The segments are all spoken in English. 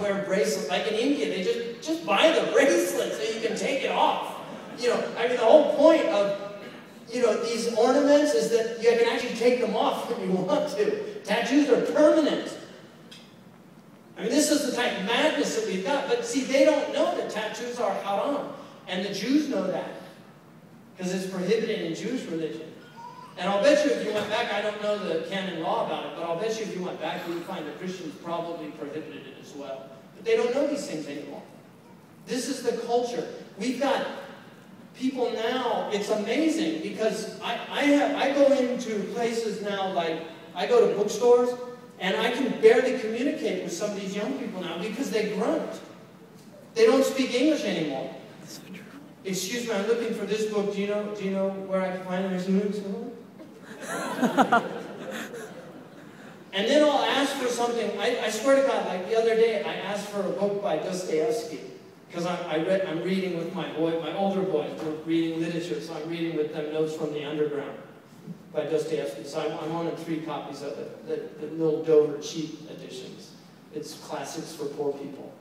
wear bracelets. Like in India, they just buy the bracelet so you can take it off. You know, I mean, the whole point of, you know, these ornaments is that you can actually take them off when you want to. Tattoos are permanent. I mean, this is the type of madness that we've got. But see, they don't know that tattoos are haram. And the Jews know that. Because it's prohibited in Jewish religion. And I'll bet you if you went back, I don't know the canon law about it, but I'll bet you if you went back, you would find that Christians probably prohibited it as well. But they don't know these things anymore. This is the culture. We've got people now, it's amazing, because I go into places now, like, I go to bookstores, and I can barely communicate with some of these young people now because they grunt. They don't speak English anymore. Excuse me, I'm looking for this book. Do you know where I can find it? And then I'll ask for something. I swear to God, like the other day, I asked for a book by Dostoevsky. Because I'm reading with my older boys. We're reading literature, so I'm reading with them Notes from the Underground by Dostoevsky. So I'm on 3 copies of it, the little Dover cheap editions. It's classics for poor people.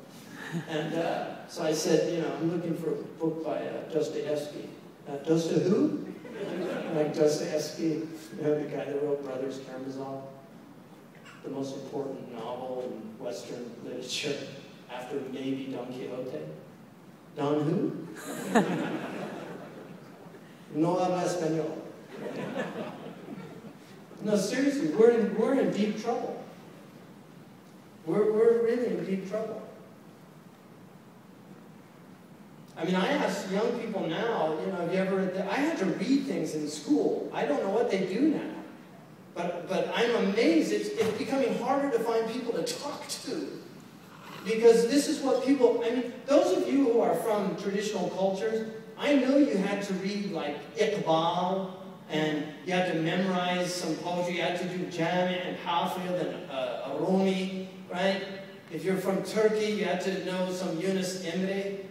And so I said, you know, I'm looking for a book by Dostoevsky. Who? Like Dostoevsky, you know, the guy that wrote Brothers Karamazov, the most important novel in Western literature after maybe Don Quixote. Don who? No habla español. No, seriously, we're in deep trouble. We're really in deep trouble. I mean, I ask young people now, you know, have you ever, I had to read things in school. I don't know what they do now. But I'm amazed. It's becoming harder to find people to talk to. Because this is what people, I mean, those of you who are from traditional cultures, I know you had to read like Iqbal, and you had to memorize some poetry. You had to do Jami and Hafid and Rumi, right? If you're from Turkey, you had to know some Yunus Emre.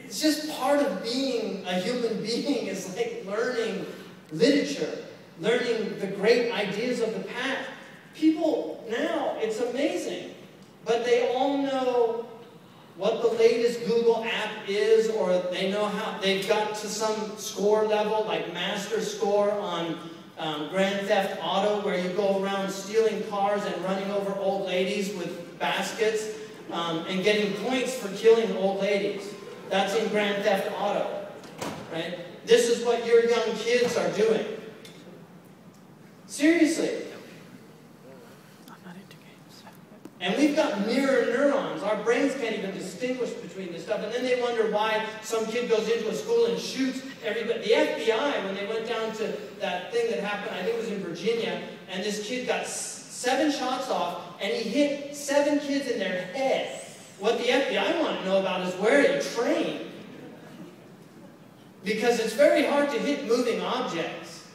It's just part of being a human being. It's like learning literature, learning the great ideas of the past. People now, it's amazing, but they all know what the latest Google app is, or they know how they've got to some score level, like master score on Grand Theft Auto, where you go around stealing cars and running over old ladies with baskets and getting points for killing old ladies. That's in Grand Theft Auto, right? This is what your young kids are doing. Seriously. I'm not into games. And we've got mirror neurons. Our brains can't even distinguish between this stuff. And then they wonder why some kid goes into a school and shoots everybody. The FBI, when they went down to that thing that happened, I think it was in Virginia, and this kid got 7 shots off, and he hit 7 kids in their head. What the FBI want to know about is where you train. Because it's very hard to hit moving objects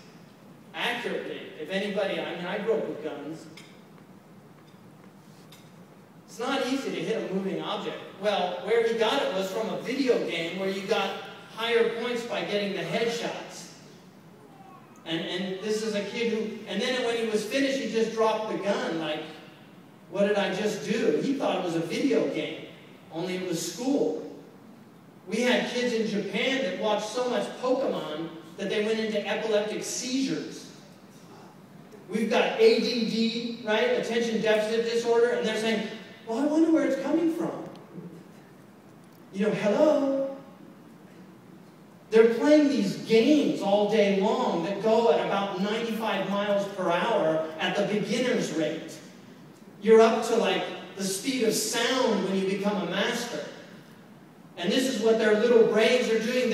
accurately. If anybody, I mean, I grew up with guns. It's not easy to hit a moving object. Well, where he got it was from a video game where you got higher points by getting the headshots. And this is a kid who, and then when he was finished, he just dropped the gun, like, what did I just do? He thought it was a video game, only it was school. We had kids in Japan that watched so much Pokemon that they went into epileptic seizures. We've got ADD, right? Attention deficit disorder, and they're saying, well, I wonder where it's coming from. You know, hello? They're playing these games all day long that go at about 95 miles per hour at the beginner's rate. You're up to like the speed of sound when you become a master. And this is what their little brains are doing.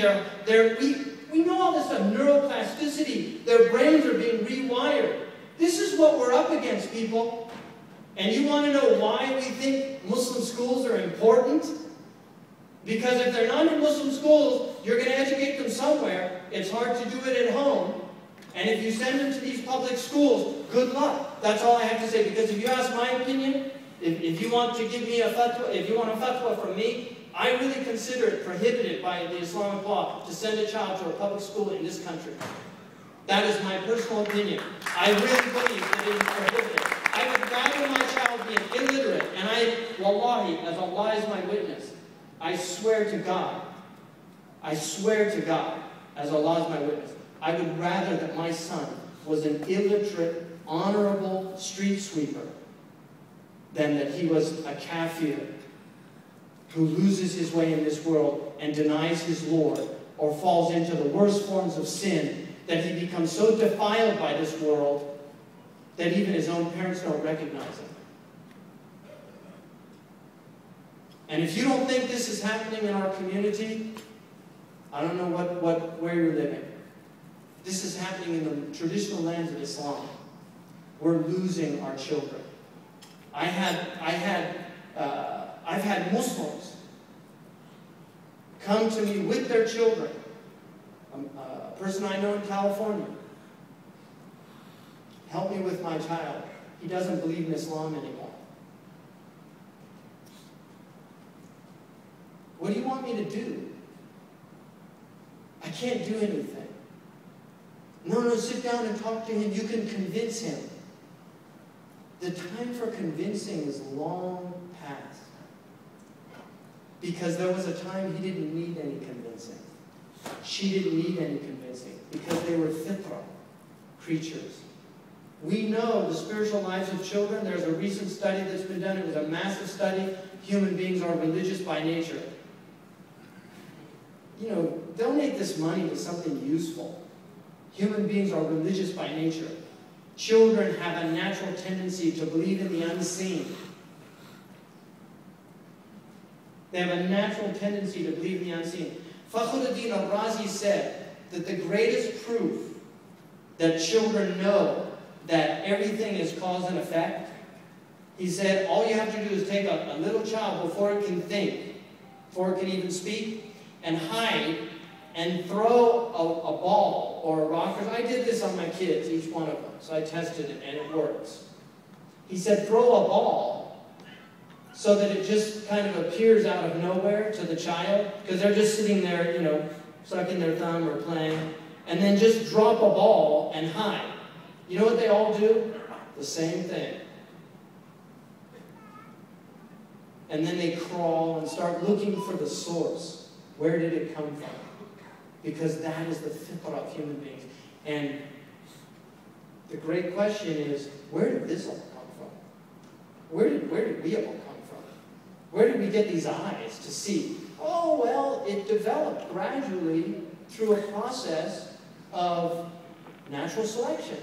We know all this stuff, neuroplasticity. Their brains are being rewired. This is what we're up against, people. And you want to know why we think Muslim schools are important? Because if they're not in Muslim schools, you're going to educate them somewhere. It's hard to do it at home. And if you send them to these public schools, good luck. That's all I have to say. Because if you ask my opinion, if you want to give me a fatwa, if you want a fatwa from me, I really consider it prohibited by the Islamic law to send a child to a public school in this country. That is my personal opinion. I really believe that it is prohibited. I would rather my child be illiterate, and I wallahi, as Allah is my witness, I swear to God, as Allah is my witness, I would rather that my son was an illiterate, honorable street sweeper than that he was a kafir who loses his way in this world and denies his Lord or falls into the worst forms of sin, that he becomes so defiled by this world that even his own parents don't recognize him. And if you don't think this is happening in our community, I don't know where you're living. This is happening in the traditional lands of Islam. We're losing our children. I've had Muslims come to me with their children. A person I know in California. Help me with my child. He doesn't believe in Islam anymore. What do you want me to do? I can't do anything. No, sit down and talk to him. You can convince him. The time for convincing is long past. Because there was a time he didn't need any convincing. She didn't need any convincing. Because they were fitra creatures. We know the spiritual lives of children. There's a recent study that's been done. It was a massive study. Human beings are religious by nature. You know, donate this money to something useful. Human beings are religious by nature. Children have a natural tendency to believe in the unseen. They have a natural tendency to believe in the unseen. Fakhruddin al-Razi said that the greatest proof that children know that everything is cause and effect, he said, all you have to do is take a little child before it can think, before it can even speak, and hide and throw a ball or a rock. I did this on my kids, each one of them, so I tested it, and it works. He said, throw a ball so that it just kind of appears out of nowhere to the child, because they're just sitting there, you know, sucking their thumb or playing, and then just drop a ball and hide. You know what they all do? The same thing. And then they crawl and start looking for the source. Where did it come from? Because that is the fitrah of human beings. And the great question is, where did this all come from? Where did we all come from? Where did we get these eyes to see? Oh, well, it developed gradually through a process of natural selection.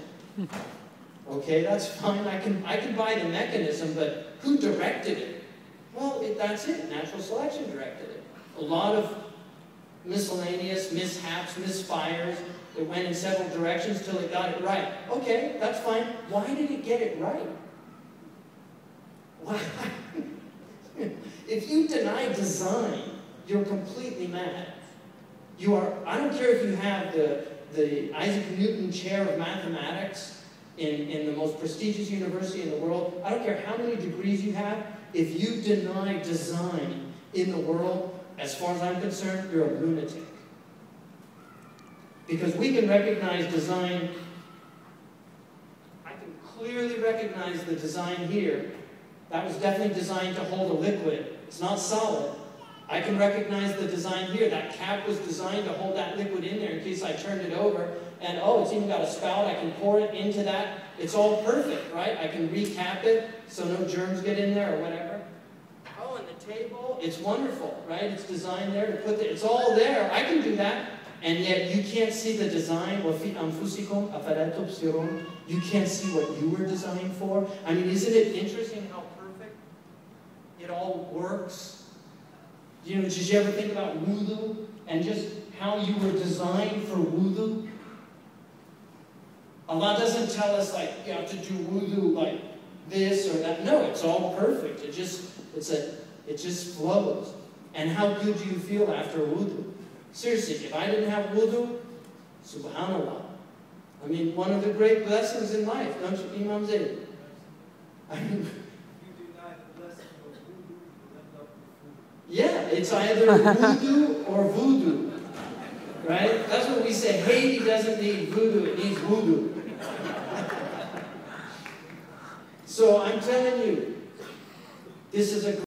Okay, that's fine. I can buy the mechanism, but who directed it? Well, that's it. Natural selection directed it. A lot of miscellaneous mishaps, misfires. It went in several directions till it got it right. Okay, that's fine. Why did it get it right? Why? If you deny design, you're completely mad. You are. I don't care if you have the Isaac Newton Chair of Mathematics in the most prestigious university in the world. I don't care how many degrees you have. If you deny design in the world, as far as I'm concerned, you're a lunatic. Because we can recognize design. I can clearly recognize the design here. That was definitely designed to hold a liquid. It's not solid. I can recognize the design here. That cap was designed to hold that liquid in there in case I turned it over. And oh, it's even got a spout. I can pour it into that. It's all perfect, right? I can recap it so no germs get in there or whatever. Oh, and the table, it's wonderful, right? It's designed there to put it's all there. I can do that. And yet you can't see the design. وَفِي أَنفُسِكُمْ أَفَلَا تُبْصِرُونَ. You can't see what you were designed for. I mean, isn't it interesting how perfect it all works? You know, did you ever think about wudu and just how you were designed for wudu? Allah doesn't tell us like you have to do wudu like this or that. No, it's all perfect. It just flows. And how good do you feel after wudu? Seriously, if I didn't have wudu, subhanallah. I mean, one of the great blessings in life, don't you, Imam Zayd? I mean, yeah, it's either wudu or voodoo, right? That's what we say. Haiti doesn't need voodoo, it needs wudu. So I'm telling you, this is a